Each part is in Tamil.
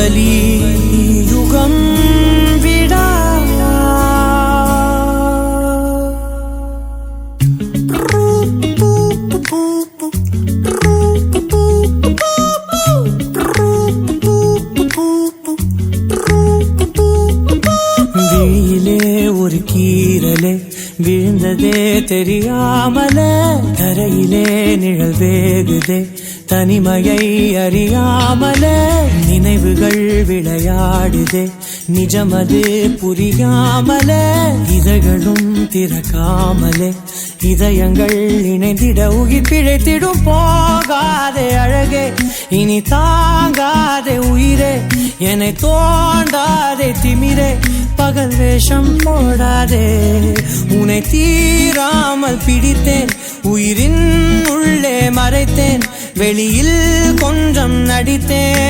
யுகம் விடா விழியிலே ஒரு கீரலே விழுந்ததே தெரியாமல தரையிலே நிழல் வேகுதே தனிமையை அறியாமல நினைவுகள் விளையாடுதே நிஜமது புரியாமல இதழ்களும் திறக்காமலே இதயங்கள் இணைந்திட உயிர் பிழைத்திடும் போகாதே அழகே இனி தாங்காதே உயிரே என்னை தோண்டாதே திமிரே பகல் வேஷம் போடாதே உன்னை தீராமல் பிடித்தேன் உயிரின் உள்ளே மறைத்தேன் வெளியில் கொஞ்சம் நடித்தேன்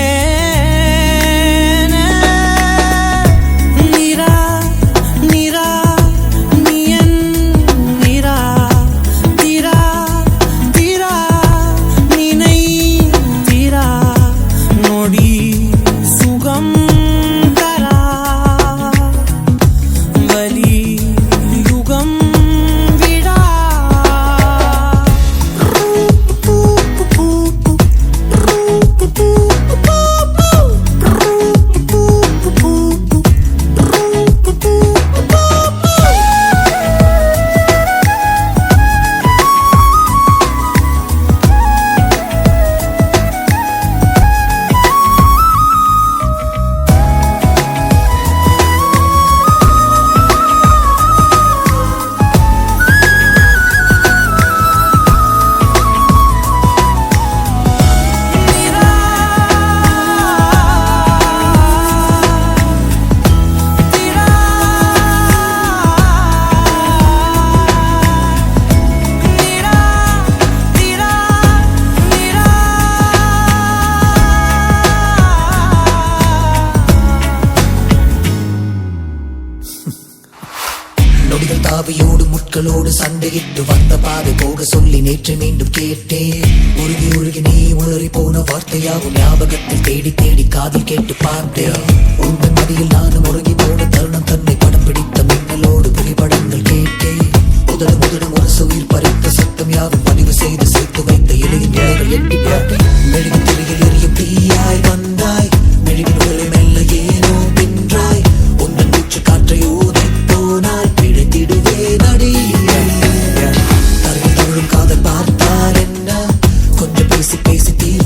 நீரா நீரா நீயன் நீரா தீரா தீரா நினை தீரா நொடி சுகம் தரா வலி யுகம் விடா நொடிகள் தாவியோடு முட்களோடு சண்டையிட்டு வந்த பாதை போக சொல்லி நேற்று மீண்டும் கேட்டேன் உருகி உருகி நீ உளறி போன வார்த்தையாகும் ஞாபகத்தில் தேடி தேடி காதில் கேட்டு பார்த்தேன் உங்கள் மதியில் நானும் உருகி போன தருணம் தன்னை படம் பிடித்த மின்னலோடு புகைப்படங்கள் கேட்டேன் முதலும் ஒரு உயிர் பறித்த சத்தம் யாவும் பதிவு செய்து சேர்த்து வைத்த எளிய நிலைகள் எட்டி பார்த்தேன் மெழுகு திரையில் எரியும் தீயாய் வந்தாய் மெழுகின் உடலை மெல்ல ஏனோ பின்றாய் உங்கள் மூச்சு காற்றை ஊதை போனாய் பிழைத்திடுவே நடி தரையில் தொழும் காதல் பார்த்தார் என்ன கொஞ்சம் பேசி பேசி தீர்